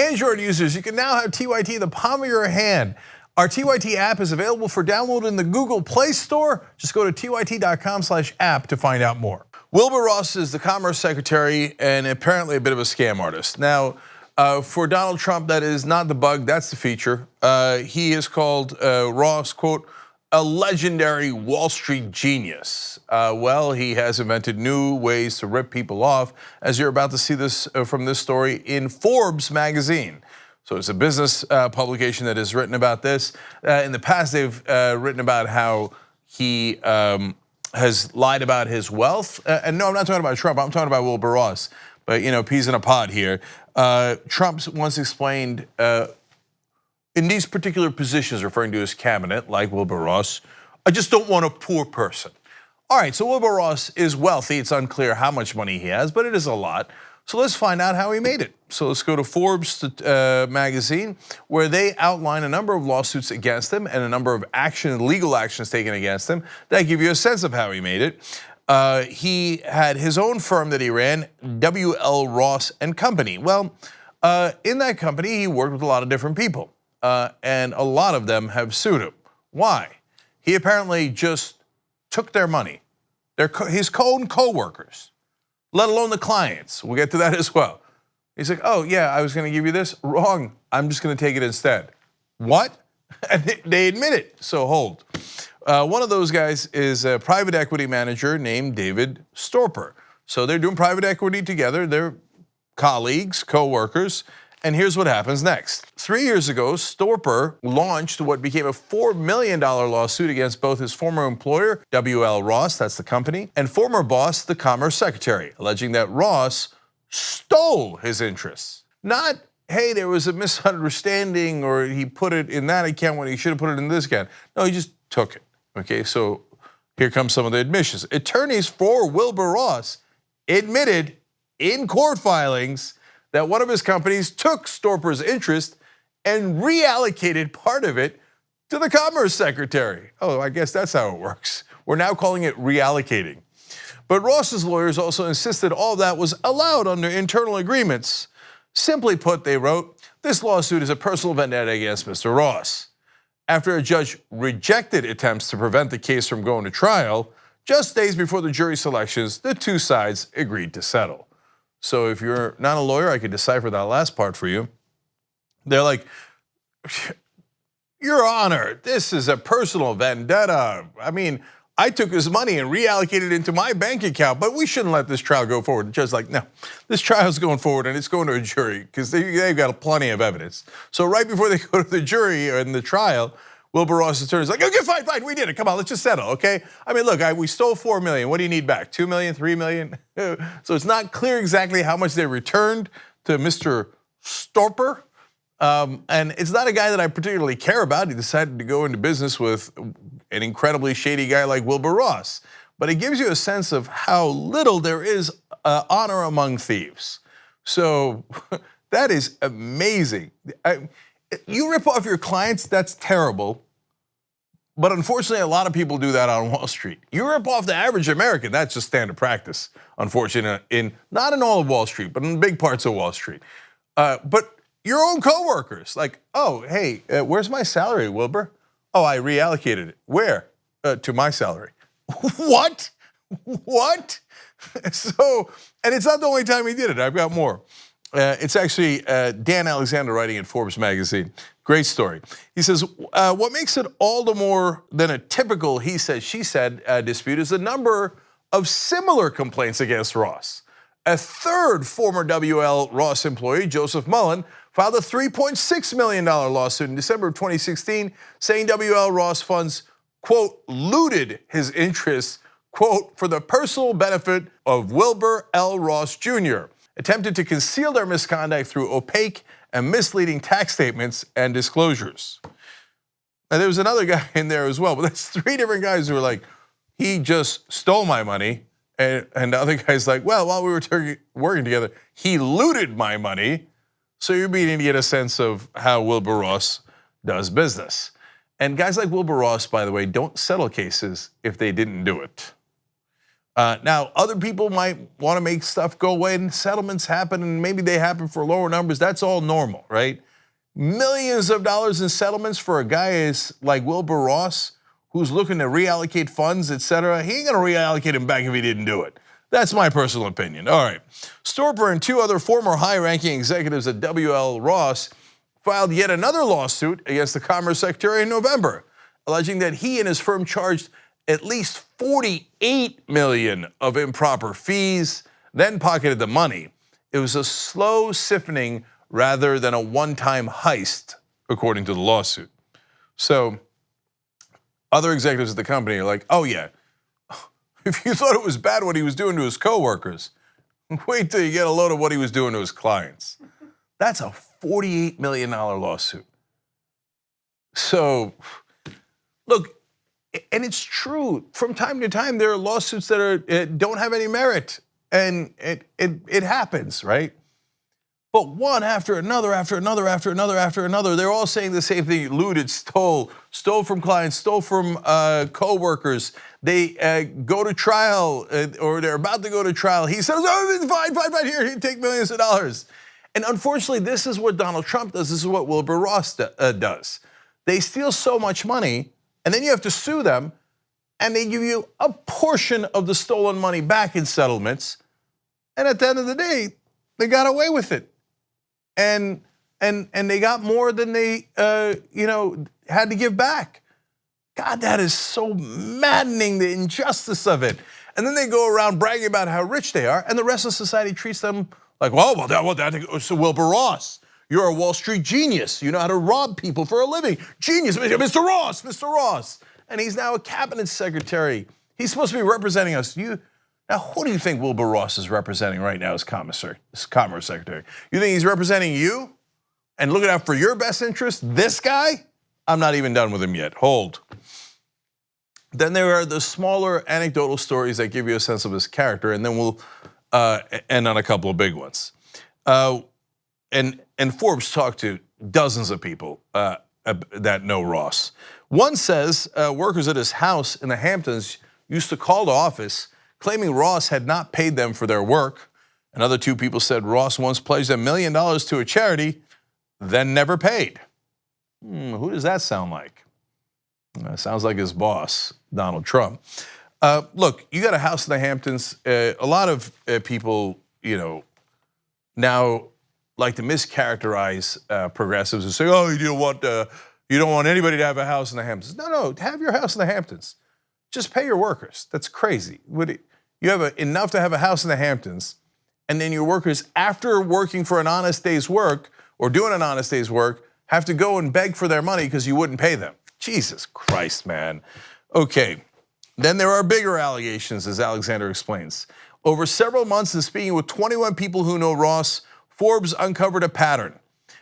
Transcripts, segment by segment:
Android users, you can now have TYT in the palm of your hand. Our TYT app is available for download in the Google Play Store. Just go to tyt.com/app to find out more. Wilbur Ross is the Commerce Secretary and apparently a bit of a scam artist. Now, for Donald Trump, that is not the bug, that's the feature. He is called Ross, quote, a legendary Wall Street genius. Well, he has invented new ways to rip people off, as you're about to see this from this story in Forbes magazine. So it's a business publication that has written about this. In the past, they've written about how he has lied about his wealth. And no, I'm not talking about Trump, I'm talking about Wilbur Ross. But peas in a pod here. Trump once explained in these particular positions, referring to his cabinet, like Wilbur Ross, I just don't want a poor person. All right, so Wilbur Ross is wealthy. It's unclear how much money he has, but it is a lot. So let's find out how he made it. So let's go to Forbes magazine, where they outline a number of lawsuits against him and a number of legal actions taken against him that give you a sense of how he made it. He had his own firm that he ran, W.L. Ross and Company. Well, in that company, he worked with a lot of different people. And a lot of them have sued him. Why? He apparently just took their money. His own co-workers, let alone the clients. We'll get to that as well. He's like, oh yeah, I was gonna give you this. Wrong, I'm just gonna take it instead. What? And they admit it, so hold. One of those guys is a private equity manager named David Storper. So they're doing private equity together. They're colleagues, co-workers. And here's what happens next. 3 years ago, Storper launched what became a $4 million lawsuit against both his former employer, W.L. Ross, that's the company, and former boss, the Commerce Secretary, alleging that Ross stole his interests. Not, hey, there was a misunderstanding or he put it in that account when he should have put it in this account. No, he just took it, okay? So here comes some of the admissions. Attorneys for Wilbur Ross admitted in court filings that one of his companies took Storper's interest and reallocated part of it to the Commerce Secretary. Oh, I guess that's how it works. We're now calling it reallocating. But Ross's lawyers also insisted all that was allowed under internal agreements. Simply put, they wrote, this lawsuit is a personal vendetta against Mr. Ross. After a judge rejected attempts to prevent the case from going to trial, just days before the jury selections, the two sides agreed to settle. So if you're not a lawyer, I could decipher that last part for you. They're like, Your Honor, this is a personal vendetta. I mean, I took his money and reallocated it into my bank account, but we shouldn't let this trial go forward. The judge's like, no, this trial's going forward and it's going to a jury because they've got plenty of evidence. So right before they go to the jury or in the trial, Wilbur Ross' attorney's like, okay, fine, we did it. Come on, let's just settle, okay? I mean, look, we stole $4 million. What do you need back? $2 million, $3 million? So it's not clear exactly how much they returned to Mr. Storper. And it's not a guy that I particularly care about. He decided to go into business with an incredibly shady guy like Wilbur Ross. But it gives you a sense of how little there is honor among thieves. So that is amazing. You rip off your clients, that's terrible. But unfortunately, a lot of people do that on Wall Street. You rip off the average American, that's just standard practice, unfortunately, not in all of Wall Street, but in big parts of Wall Street. But your own coworkers, like, oh, hey, where's my salary, Wilbur? Oh, I reallocated it. Where? To my salary. What? What? So, and it's not the only time he did it, I've got more. It's actually Dan Alexander writing in Forbes magazine. Great story. He says, what makes it all the more than a typical he said, she said dispute is the number of similar complaints against Ross. A third former W.L. Ross employee, Joseph Mullen, filed a $3.6 million lawsuit in December of 2016 saying W.L. Ross funds, quote, looted his interests, quote, for the personal benefit of Wilbur L. Ross Jr., attempted to conceal their misconduct through opaque and misleading tax statements and disclosures. And there was another guy in there as well, but that's three different guys who were like, he just stole my money. And the other guy's like, well, while we were working together, he looted my money. So you're beginning to get a sense of how Wilbur Ross does business. And guys like Wilbur Ross, by the way, don't settle cases if they didn't do it. Now, other people might want to make stuff go away and settlements happen and maybe they happen for lower numbers. That's all normal, right? Millions of dollars in settlements for a guy like Wilbur Ross, who's looking to reallocate funds, etc. He ain't gonna reallocate them back if he didn't do it. That's my personal opinion. All right. Storper and 2 other former high-ranking executives at WL Ross filed yet another lawsuit against the Commerce Secretary in November, alleging that he and his firm charged at least $48 million of improper fees, then pocketed the money. It was a slow siphoning rather than a one-time heist, according to the lawsuit. So other executives at the company are like, oh yeah, if you thought it was bad what he was doing to his coworkers, wait till you get a load of what he was doing to his clients. That's a $48 million lawsuit. So, look, and it's true, from time to time there are lawsuits that don't have any merit, and it happens, right? But one after another, they're all saying the same thing: looted, stole from clients, stole from co-workers. They go to trial, or they're about to go to trial. He says, oh, fine, here, take millions of dollars. And unfortunately, this is what Donald Trump does, this is what Wilbur Ross does. They steal so much money, and then you have to sue them, and they give you a portion of the stolen money back in settlements, and at the end of the day, they got away with it. And they got more than they had to give back. God, that is so maddening, the injustice of it. And then they go around bragging about how rich they are, and the rest of society treats them like, so Wilbur Ross, you're a Wall Street genius. You know how to rob people for a living. Genius, Mr. Ross. And he's now a cabinet secretary. He's supposed to be representing us. Now, who do you think Wilbur Ross is representing right now as Commerce Secretary? You think he's representing you and looking out for your best interest? This guy? I'm not even done with him yet. Hold. Then there are the smaller anecdotal stories that give you a sense of his character, and then we'll end on a couple of big ones. And Forbes talked to dozens of people that know Ross. One says workers at his house in the Hamptons used to call the office claiming Ross had not paid them for their work. Another 2 people said Ross once pledged $1 million to a charity, then never paid. Who does that sound like? Sounds like his boss, Donald Trump. Look, you got a house in the Hamptons. A lot of people, now like to mischaracterize progressives and say, oh, you don't want anybody to have a house in the Hamptons. No, have your house in the Hamptons. Just pay your workers. That's crazy. You have enough to have a house in the Hamptons, and then your workers, after working for an honest day's work or doing an honest day's work, have to go and beg for their money because you wouldn't pay them. Jesus Christ, man. Okay, then there are bigger allegations, as Alexander explains. Over several months and speaking with 21 people who know Ross, Forbes uncovered a pattern.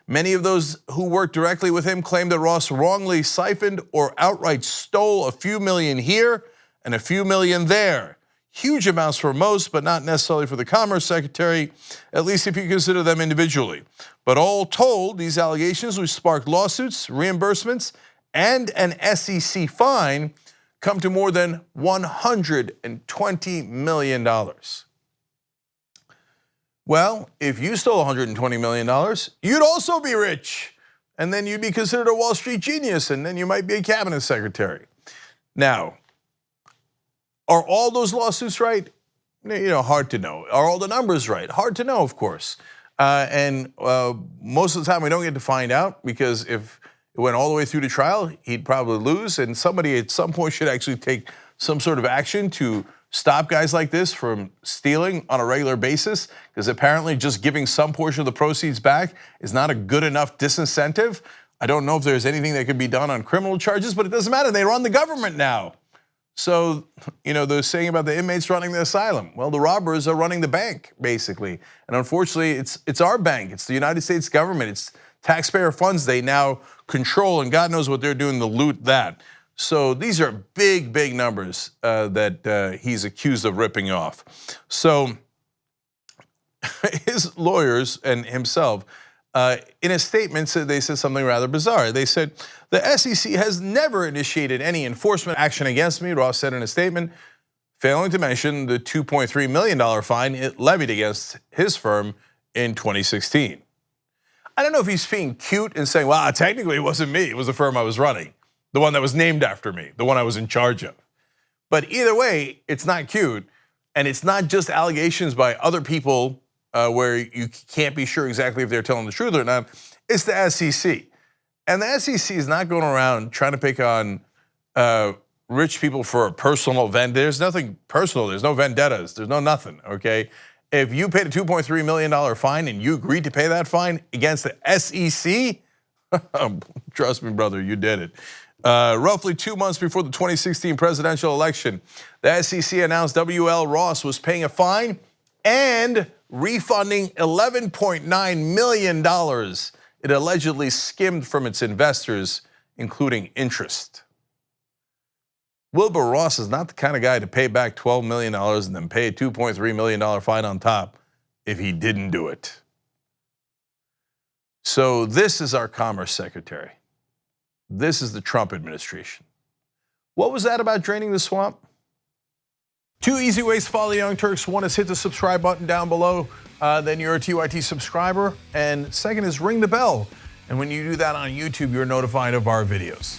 Many of those who worked directly with him claimed that Ross wrongly siphoned or outright stole a few million here and a few million there. Huge amounts for most, but not necessarily for the Commerce Secretary, at least if you consider them individually. But all told, these allegations, which sparked lawsuits, reimbursements, and an SEC fine, come to more than $120 million. Well, if you stole $120 million, you'd also be rich. And then you'd be considered a Wall Street genius, and then you might be a cabinet secretary. Now, are all those lawsuits right? Hard to know. Are all the numbers right? Hard to know, of course. And most of the time we don't get to find out, because if it went all the way through to trial, he'd probably lose, and somebody at some point should actually take some sort of action to stop guys like this from stealing on a regular basis, because apparently just giving some portion of the proceeds back is not a good enough disincentive. I don't know if there's anything that could be done on criminal charges, but it doesn't matter. They run the government now. So, they're saying about the inmates running the asylum. Well, the robbers are running the bank, basically. And unfortunately, it's our bank. It's the United States government. It's taxpayer funds they now control, and God knows what they're doing to loot that. So these are big, big numbers that he's accused of ripping off. So his lawyers and himself, in a statement, they said something rather bizarre. They said, the SEC has never initiated any enforcement action against me, Ross said in a statement. failing to mention the $2.3 million fine it levied against his firm in 2016. I don't know if he's being cute and saying, well, technically it wasn't me, it was the firm I was running, the one that was named after me, the one I was in charge of. But either way, it's not cute, and it's not just allegations by other people where you can't be sure exactly if they're telling the truth or not. It's the SEC. And the SEC is not going around trying to pick on rich people for a personal vendetta. There's nothing personal, there's no vendettas, there's no nothing, okay? If you paid a $2.3 million fine and you agreed to pay that fine against the SEC, trust me, brother, you did it. Roughly 2 months before the 2016 presidential election, the SEC announced WL Ross was paying a fine and refunding $11.9 million it allegedly skimmed from its investors, including interest. Wilbur Ross is not the kind of guy to pay back $12 million and then pay a $2.3 million fine on top if he didn't do it. So this is our Commerce Secretary. This is the Trump administration. What was that about draining the swamp? 2 easy ways to follow the Young Turks. One is hit the subscribe button down below, then you're a TYT subscriber. And second is ring the bell. And when you do that on YouTube, you're notified of our videos.